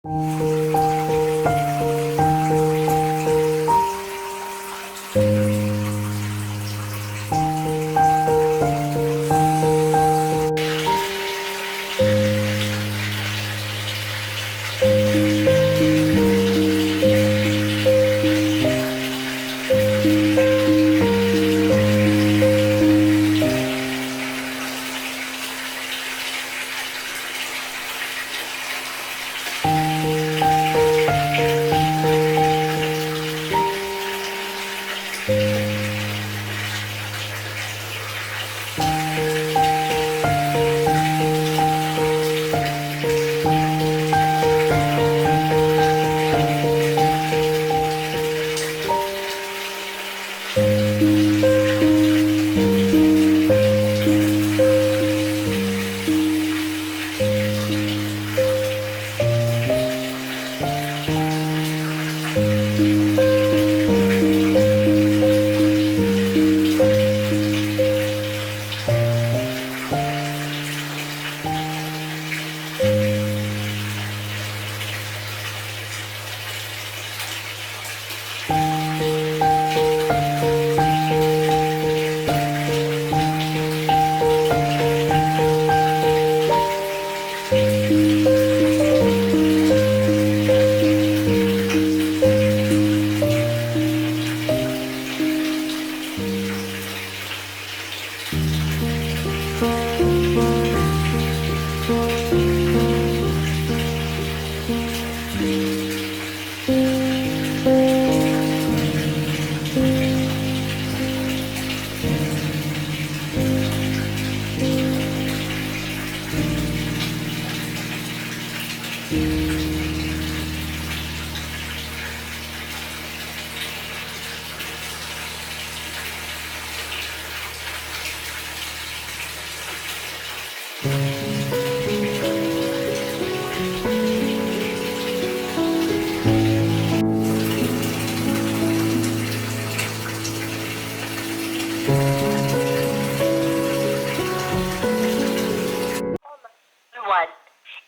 One.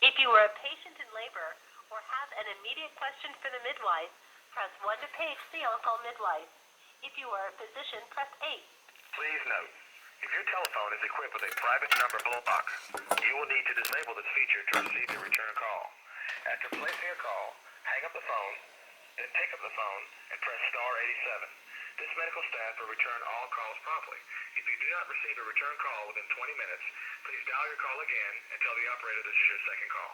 If you are a patient in labor or have an immediate question for the midwife, press 1 to page the on-call midwife. If you are a physician, press 8. Please note, if your telephone is equipped with a private number block, you will need to disable this feature to receive a return call. After placing your call, hang up the phone, then pick up the phone and press star 87. This medical staff will return all calls promptly. If you do not receive a return call within 20 minutes, please dial your call again and tell the operator this is your second call.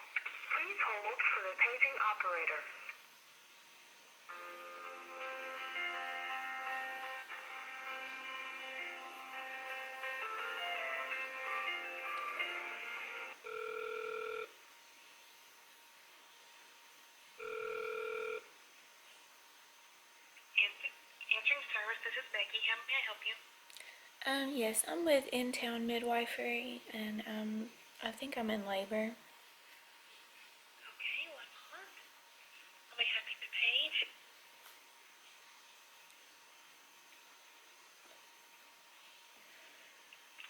Please hold for the paging operator. Answering service, this is Becky. How may I help you? Yes, I'm with In-Town Midwifery, and I think I'm in labor. Okay, 1 moment. I'll be happy to page.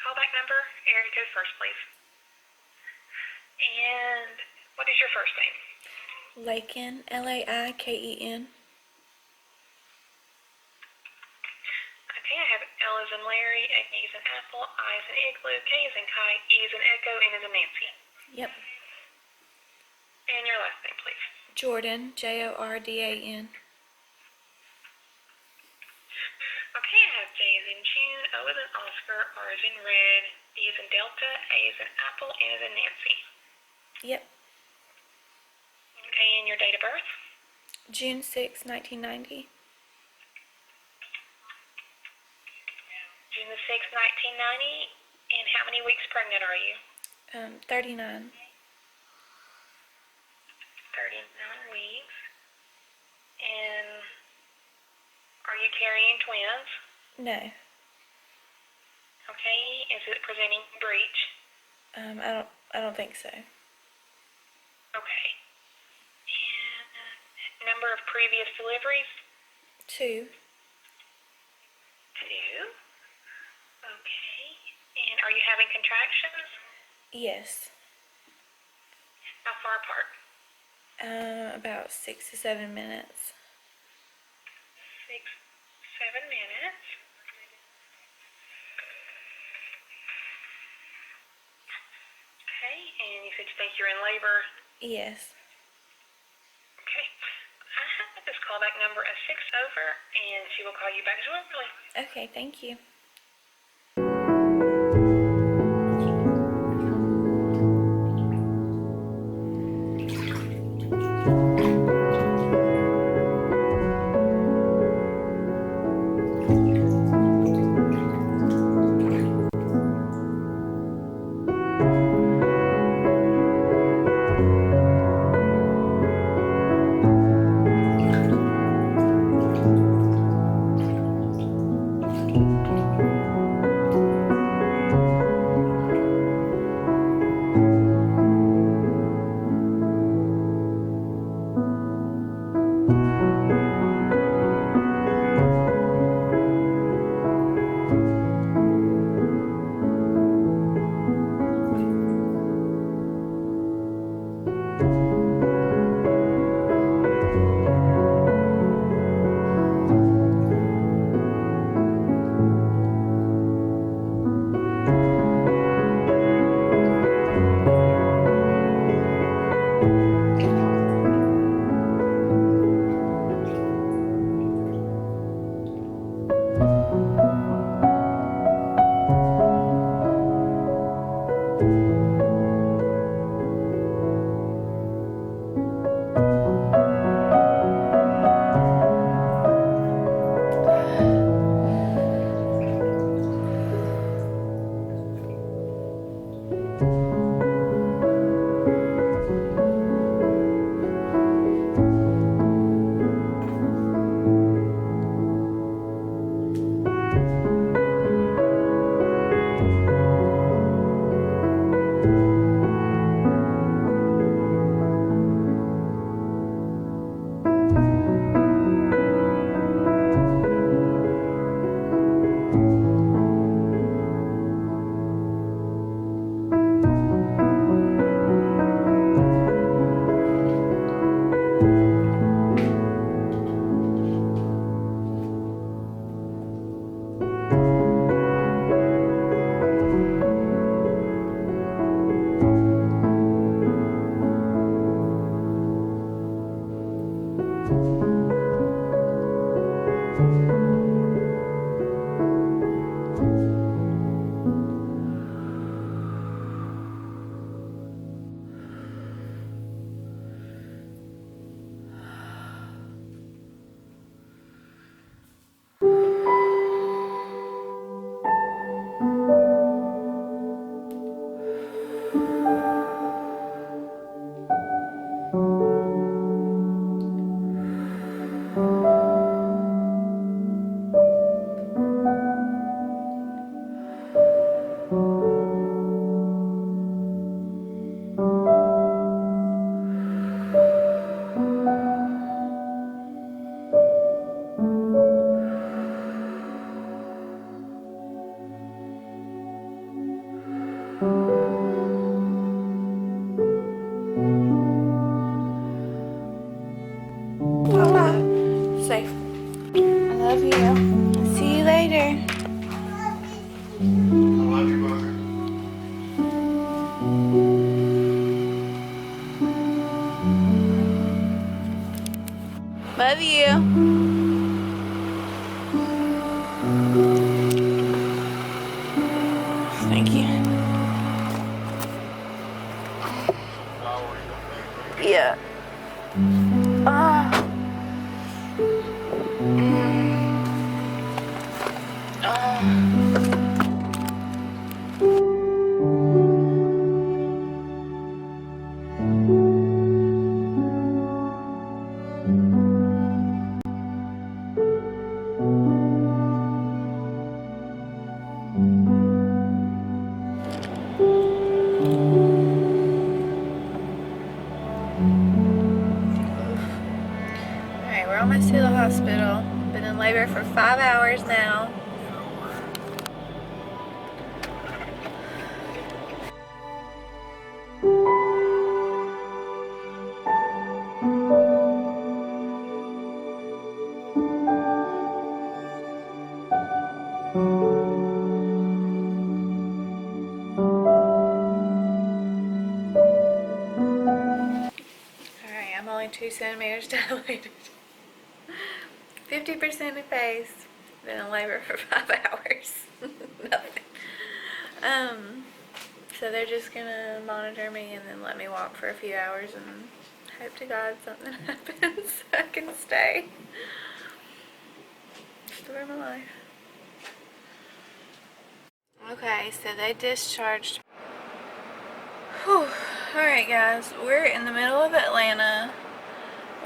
Callback number, area code first, please. And what is your first name? Laiken, Laiken. Okay, I have L as in Larry, A as in Apple, I as in Igloo, K as in Kite, E as in Echo, N as in Nancy. Yep. And your last name, please. Jordan, Jordan. Okay, I have J as in June, O as in Oscar, R as in Red, D as in Delta, A as in Apple, N as in Nancy. Yep. Okay, and your date of birth? June 6, 1990. June the 6th, 1990. And how many weeks pregnant are you? 39. 39 weeks. And are you carrying twins? No. Okay, is it presenting breech? I don't think so. Okay. And number of previous deliveries? 2. 2. Okay. And are you having contractions? Yes. How far apart? About 6 to 7 minutes. 6, 7 minutes. Okay, and you said you think you're in labor. Yes. Okay. I have this callback number as 6 over, and she will call you back shortly. Okay, thank you. Safe. I love you. See you later. Love you. Thank you. Yeah. Ah. Alright, we're almost to the hospital. Been in labor for 5 hours now. I'm only 2 centimeters dilated. 50% effaced. Been in labor for 5 hours. Nothing. So they're just gonna monitor me and then let me walk for a few hours and hope to God something happens so I can stay. Story of my life. Okay, so they discharged. Whew. Alright guys, we're in the middle of Atlanta.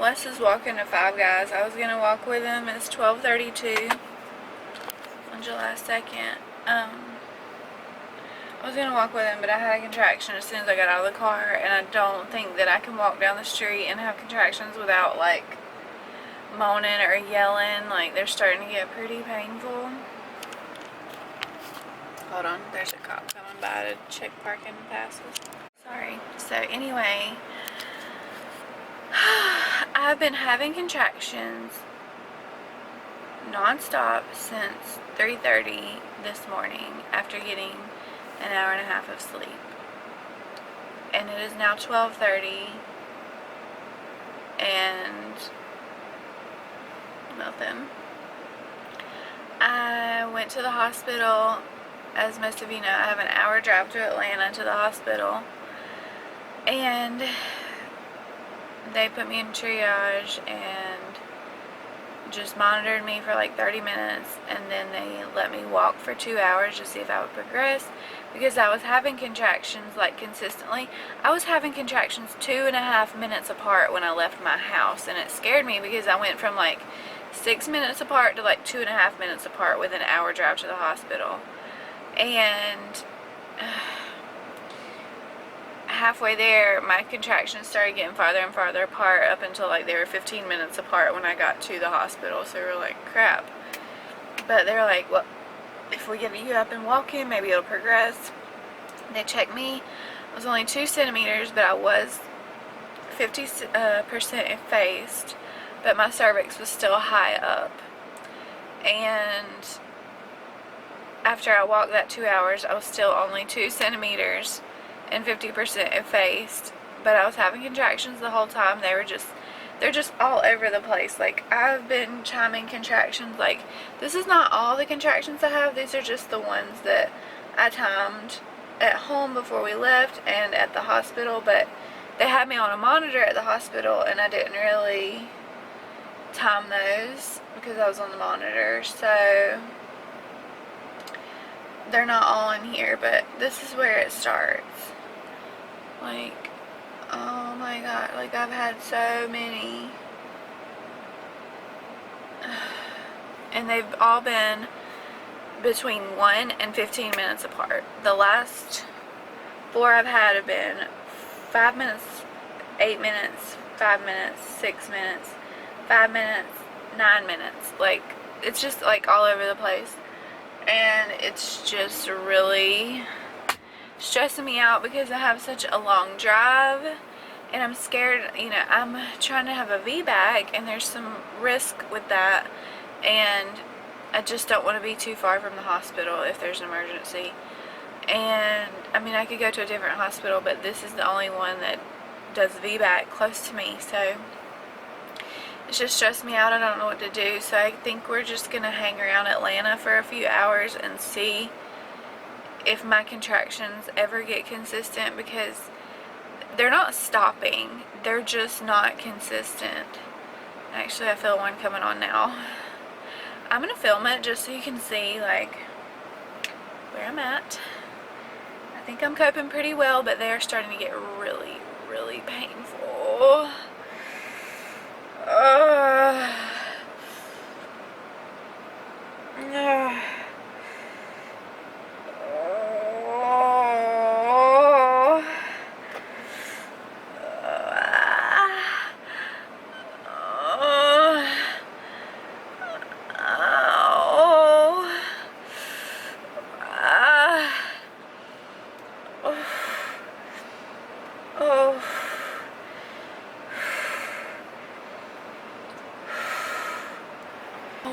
Wes is walking to Five Guys. I was gonna walk with him. It's 12:32 on July 2nd. I was gonna walk with him, but I had a contraction as soon as I got out of the car, and I don't think that I can walk down the street and have contractions without like moaning or yelling. Like, they're starting to get pretty painful. Hold on, there's a cop coming by to check parking passes. Sorry. So anyway, I've been having contractions non-stop since 3:30 this morning after getting an hour and a half of sleep. And it is now 12:30 and nothing. I went to the hospital. As most of you know, I have an hour drive to Atlanta to the hospital, and they put me in triage and just monitored me for like 30 minutes, and then they let me walk for 2 hours to see if I would progress, because I was having contractions like consistently. I was having contractions 2.5 minutes apart when I left my house, and it scared me because I went from like 6 minutes apart to like 2.5 minutes apart with an hour drive to the hospital. And halfway there, my contractions started getting farther and farther apart up until like they were 15 minutes apart when I got to the hospital. So we were like, crap. But they were like, well, if we get you up and walking, maybe it'll progress. They checked me. I was only 2 centimeters, but I was 50% effaced. But my cervix was still high up. And after I walked that 2 hours, I was still only 2 centimeters and 50% effaced, but I was having contractions the whole time. They're just all over the place. Like, I've been chiming contractions. Like, this is not all the contractions I have. These are just the ones that I timed at home before we left and at the hospital, but they had me on a monitor at the hospital, and I didn't really time those because I was on the monitor. So they're not all in here, but this is where it starts. Like, oh my god, like, I've had so many. And they've all been between 1 and 15 minutes apart. The last 4 I've had have been 5 minutes, 8 minutes, 5 minutes, 6 minutes, 5 minutes, 9 minutes. Like, it's just like all over the place. And it's just really stressing me out because I have such a long drive, and I'm scared. You know, I'm trying to have a Vbac, and there's some risk with that, and I just don't want to be too far from the hospital if there's an emergency. And I mean, I could go to a different hospital, but this is the only one that does Vbac close to me, so it's just stressed me out. I don't know what to do, so I think we're just gonna hang around Atlanta for a few hours and see if my contractions ever get consistent, because they're not stopping, they're just not consistent. Actually, I feel one coming on now. I'm gonna film it just so you can see like where I'm at. I think I'm coping pretty well, but they are starting to get really, really painful. Oh,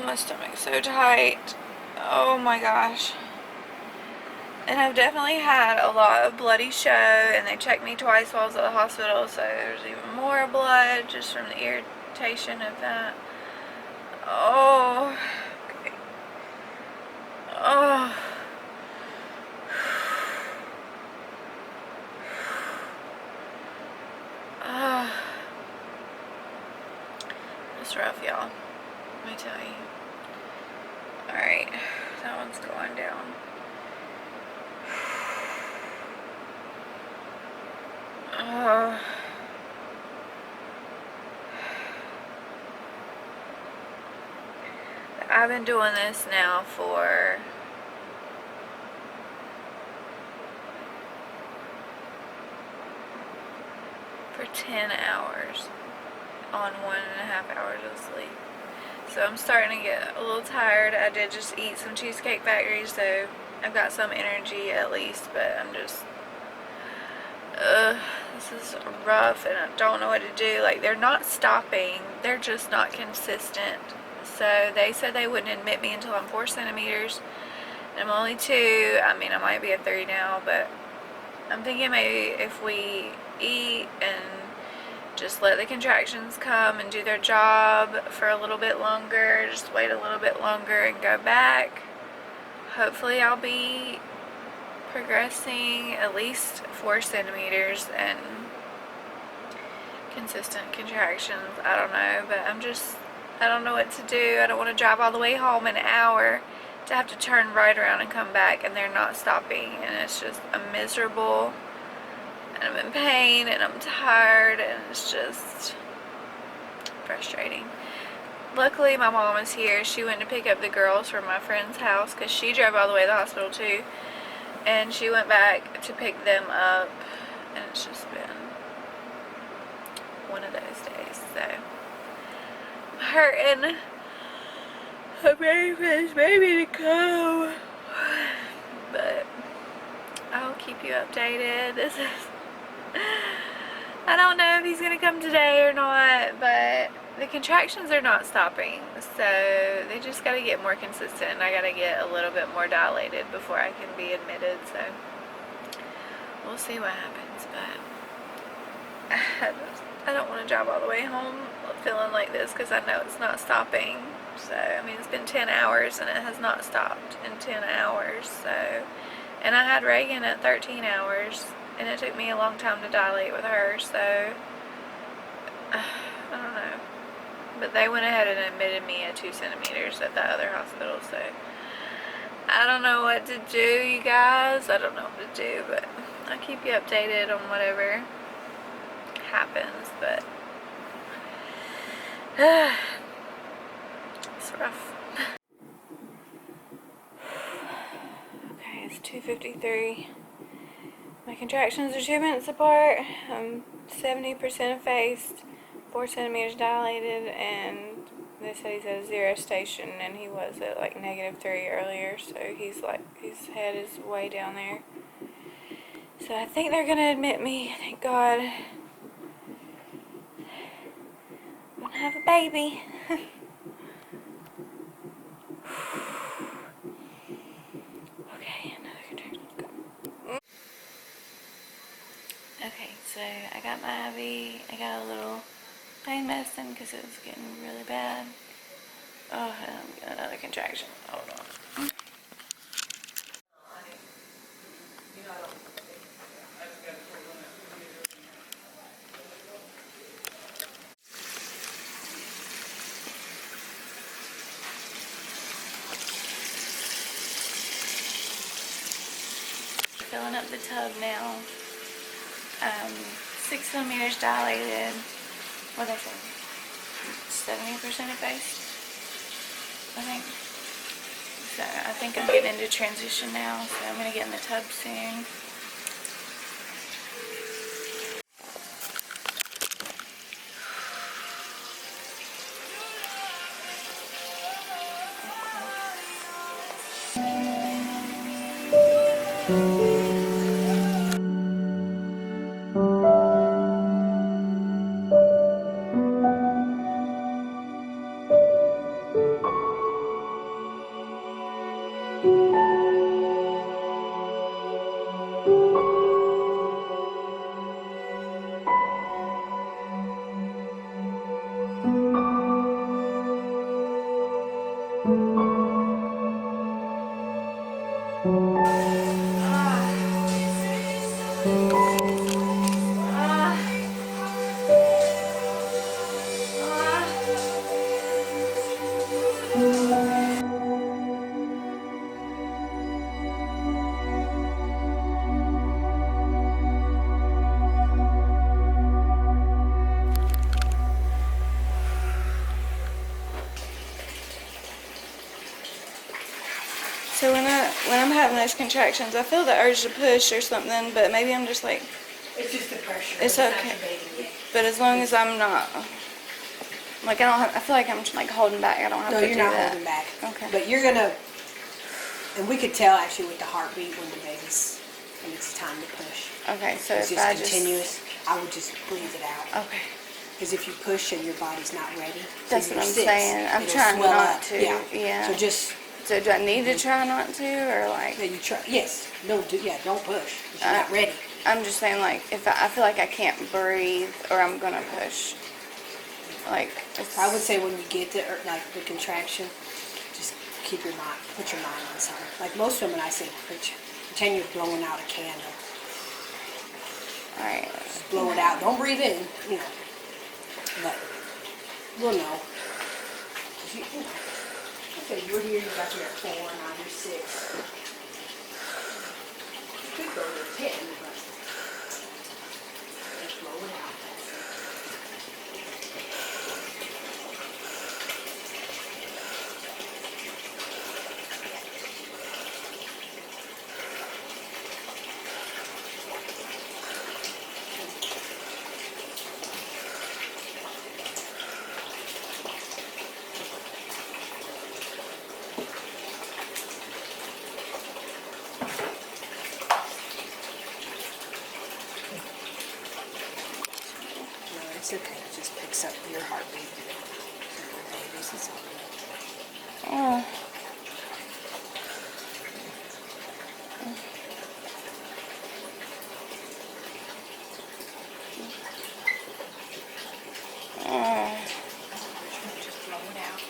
my stomach's so tight. Oh my gosh. And I've definitely had a lot of bloody show, and they checked me twice while I was at the hospital, so there's even more blood just from the irritation of that. Oh, okay. Oh. It's rough, y'all. Let me tell you. Alright, that one's going down. I've been doing this now for for 10 hours on 1.5 hours of sleep. So I'm starting to get a little tired. I did just eat some Cheesecake Factory, so I've got some energy at least, but I'm just, this is rough and I don't know what to do. Like, they're not stopping, they're just not consistent. So they said they wouldn't admit me until I'm 4 centimeters, and I'm only 2. I mean, I might be at 3 now, but I'm thinking maybe if we eat and just let the contractions come and do their job for a little bit longer, just wait a little bit longer and go back, hopefully I'll be progressing at least 4 centimeters and consistent contractions. I don't know, but I don't know what to do. I don't want to drive all the way home an hour to have to turn right around and come back, and they're not stopping, and it's just, I'm miserable, and I'm in pain, and I'm tired, and it's just frustrating. Luckily, my mom is here. She went to pick up the girls from my friend's house because she drove all the way to the hospital too, and she went back to pick them up, and it's just been one of those days. So I'm hurting. I'm ready for this baby to come, but I'll keep you updated. This is, I don't know if he's gonna come today or not, but the contractions are not stopping, so they just gotta get more consistent, and I gotta get a little bit more dilated before I can be admitted, so we'll see what happens. But I don't want to drive all the way home feeling like this because I know it's not stopping. So, I mean, it's been 10 hours and it has not stopped in 10 hours, so, and I had Reagan at 13 hours, and it took me a long time to dilate with her, so, I don't know, but they went ahead and admitted me at 2 centimeters at that other hospital, so, I don't know what to do, you guys. I don't know what to do, but I'll keep you updated on whatever happens, but it's rough. Okay, it's 2:53. My contractions are 2 minutes apart. I'm 70% effaced, 4 centimeters dilated, and they said he's at a 0 station, and he was at like -3 earlier, so he's like, his head is way down there. So I think they're gonna admit me, thank God. I'm gonna have a baby. Okay, another contraction. Okay, so I got my IV. I got a little pain medicine because it was getting really bad. Oh, and I'm getting another contraction. Hold on. Filling up the tub now. 6 centimeters dilated. What did I say? 70% effaced, I think. So I think I'm getting into transition now, so I'm gonna get in the tub soon. So when I'm having those contractions, I feel the urge to push or something, but maybe I'm just like, It's just the pressure. it's not okay. activating it. But as long as I'm not, like I feel like I'm like holding back. I don't have No, to you're do not that. holding back. Okay. But you're gonna, and we could tell actually with the heartbeat when the baby's, when it's time to push. Okay, so It's if just I continuous. I would just breathe it out. Okay. Because if you push and your body's not ready, That's so what you're I'm six, saying. I'm it'll trying swell not up. to. Yeah. So just, So do I need to try not to, or like? yeah, you try, yes, don't push. 'Cause you're not ready. I'm just saying, like, if I feel like I can't breathe, or I'm gonna push. Like, I would say when you get the, like the contraction, just keep your mind, put your mind on something. Like most women, I say, pretend you're blowing out a candle. all right. Just blow it out. Don't breathe in, you know. But we'll know. 'Cause okay, you were here, you got here at 4, now you're 6. You could go to 10, but just blow it out. No, it's okay. It just picks up your heartbeat. Your babies, it's all good. Oh. Oh. Just blow it out.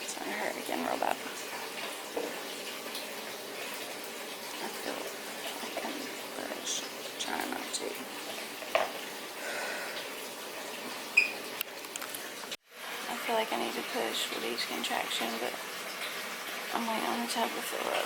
It's gonna hurt again real bad. I feel like I'm trying not to. I feel like I need to push with each contraction, but I'm waiting on the tub to fill up.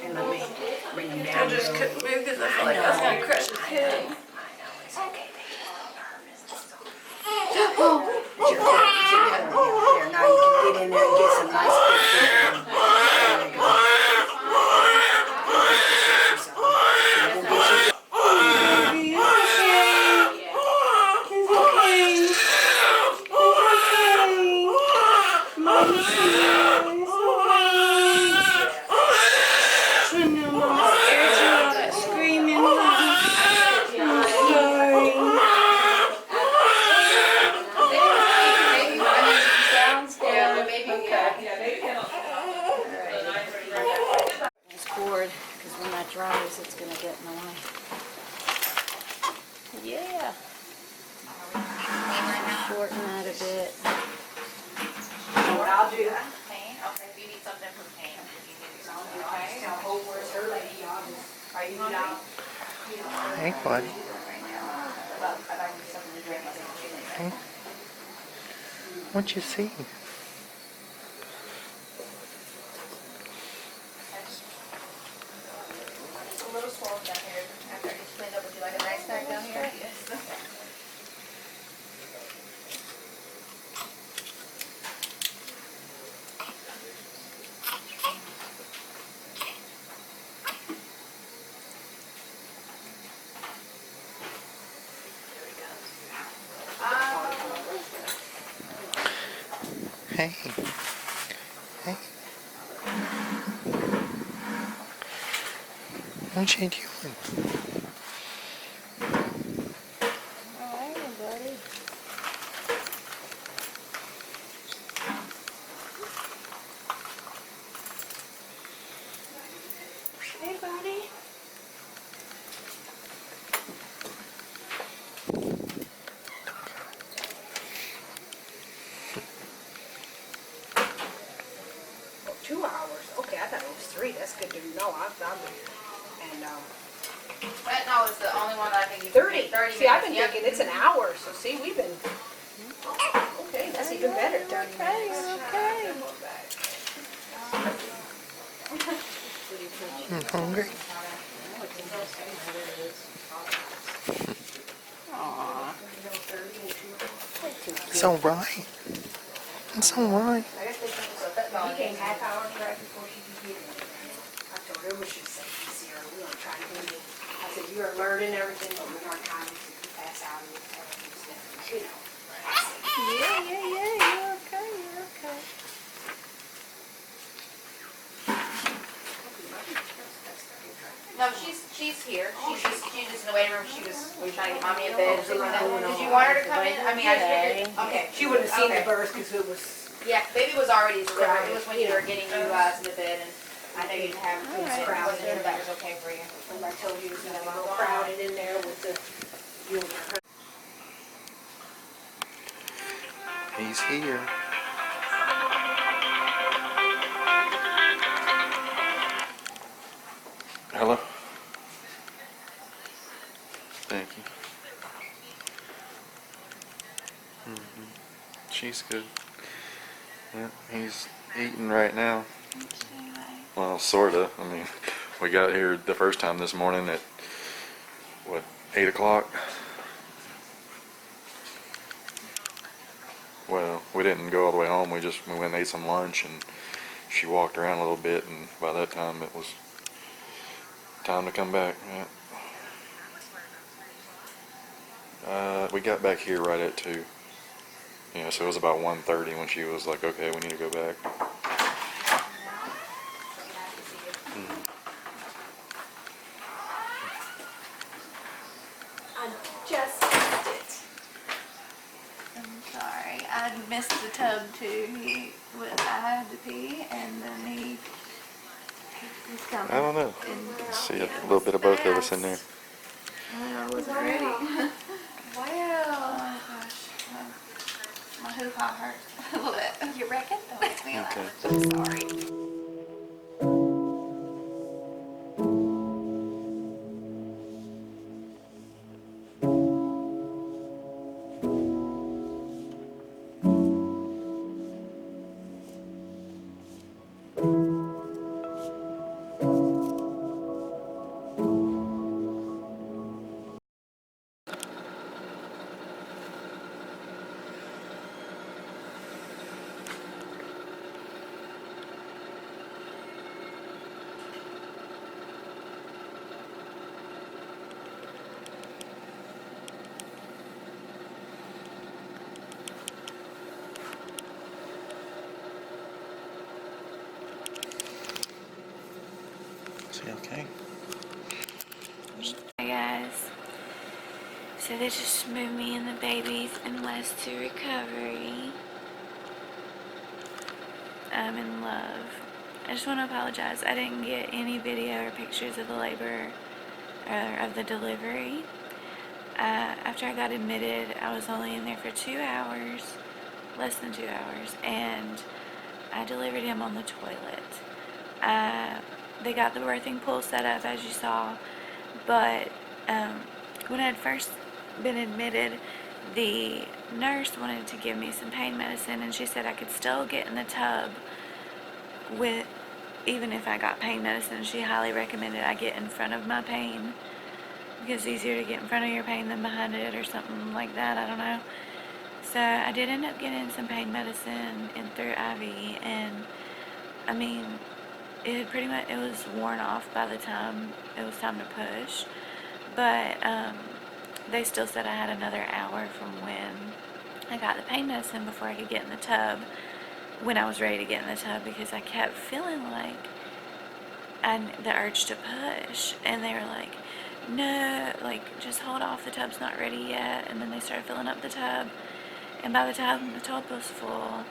And let me bring you down. I just couldn't move because I felt like I was gonna crush his head. It's okay, baby. It's your fault. There, now you can get in there and get some nice pictures. There you go. We'll get you. This cord, because when that dries, it's going to get in the way. Yeah. Shorten that a bit. I'll do that. Pain? Okay, if you need something for pain, you can do I'll hold where's her lady. Are you down? Hey, buddy. Hey. What you see? A little swollen down here. After I get cleaned up, would you like a nice pack down here? Yes. Hey. Hey. What you doing? Hey, buddy. 2 hours. Okay, I thought it was 3. That's good to know. And Retinol is the only one that I think you 30. 30 See, I've been minutes. thinking it's an hour. So see, we've been. Oh, okay, that's even better. 30 minutes. I'm hungry. It's alright. It's alright. He came half hour right before she could get in. I told her we should say easier. We're going to try to do it. I said, you are learning everything, but we're not trying to pass out and stuff. You know. Yeah. You're okay. You're okay. No, she's here. She's just in the waiting room. She was trying to get mommy in bed. Did you want her to come in? I mean, I figured. Okay. She wouldn't have seen Okay. the birth because it was. Yeah, baby was already delivered. It was when you were getting you to the bed, and I know you didn't have It was crowded. sure that was okay for you. And I told you it was going to be a little crowded in there with the. You and her. He's here. Hello? Thank you. She's good. Yeah, he's eating right now. Well, sorta. I mean, we got here the first time this morning at, what, 8 o'clock? Well, we didn't go all the way home. We went and ate some lunch, and she walked around a little bit, and by that time it was time to come back. Yeah. We got back here right at 2. Yeah, so it was about 1:30 when she was like, okay, we need to go back. I just missed it. I'm sorry. I missed the tub too. I had to pee, and then he's coming. I don't know. And See a little bit of both of us in there. I wasn't ready. Wow. Oh gosh. My hoo-ha hurts a little bit. You reckon? Don't make me laugh. Okay. I'm sorry. Is he okay? Hey guys. So they just moved me and the babies in West to recovery. I'm in love. I just want to apologize. I didn't get any video or pictures of the labor or of the delivery. After I got admitted, I was only in there for 2 hours, less than 2 hours, and I delivered him on the toilet. They got the birthing pool set up as you saw, but when I had first been admitted, the nurse wanted to give me some pain medicine, and she said I could still get in the tub with, even if I got pain medicine. She highly recommended I get in front of my pain, because it's easier to get in front of your pain than behind it, or something like that. I don't know. So I did end up getting some pain medicine in through IV, and I mean, it was worn off by the time it was time to push, but they still said I had another hour from when I got the pain medicine before I could get in the tub, when I was ready to get in the tub, because I kept feeling like the urge to push, and they were like, no, like, just hold off, the tub's not ready yet. And then they started filling up the tub, and by the time the tub was full,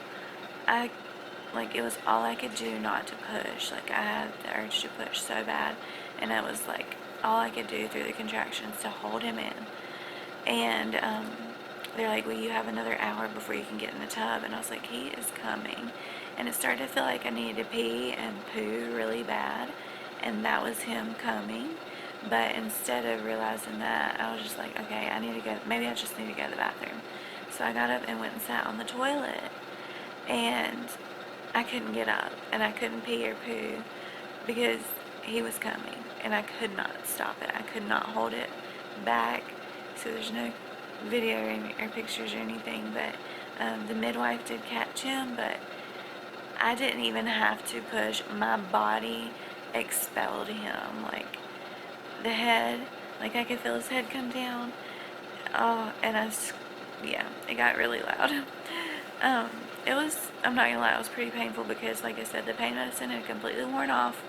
it was all I could do not to push. Like, I had the urge to push so bad, and it was like all I could do through the contractions to hold him in. And they're like, well, you have another hour before you can get in the tub. And I was like, he is coming. And it started to feel like I needed to pee and poo really bad, and that was him coming. But instead of realizing that, I was just like, okay, maybe I just need to go to the bathroom. So I got up and went and sat on the toilet, and I couldn't get up, and I couldn't pee or poo because he was coming, and I could not stop it. I could not hold it back. So there's no video or pictures or anything, but the midwife did catch him, but I didn't even have to push. My body expelled him. Like, the head, like, I could feel his head come down. Oh, and it got really loud. I'm not gonna lie, it was pretty painful, because, like I said, the pain medicine had completely worn off,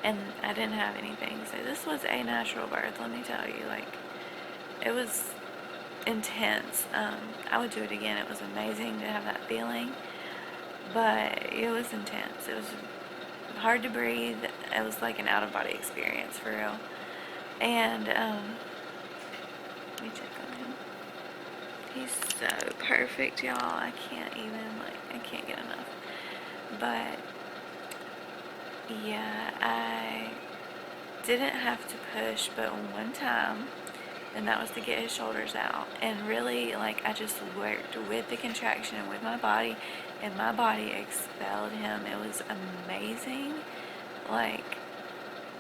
and I didn't have anything. So this was a natural birth, let me tell you. Like, it was intense. I would do it again. It was amazing to have that feeling, but it was intense. It was hard to breathe. It was like an out-of-body experience, for real. And let me check on him. He's so perfect, y'all. I can't get enough. But yeah, I didn't have to push but one time, and that was to get his shoulders out. And really, like, I just worked with the contraction and with my body, and my body expelled him. It was amazing. Like,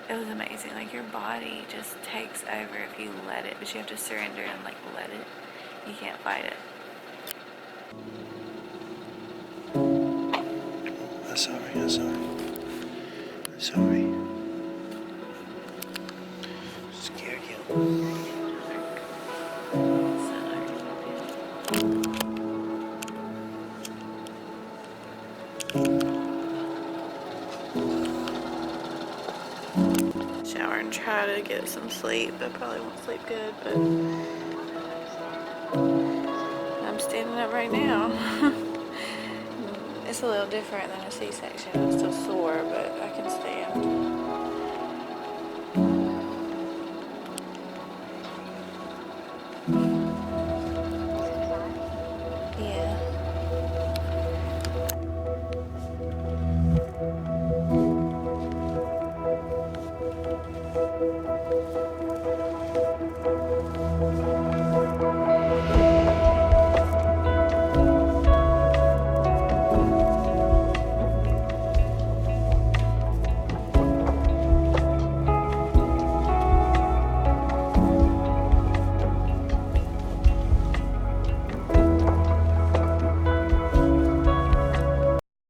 it was amazing. Like, your body just takes over if you let it, but you have to surrender and, like, let it. You can't fight it. I'm sorry. Scared you. Shower and try to get some sleep. I probably won't sleep good, but I'm standing up right now. It's a little different than a C-section. I'm still sore, but I can stand.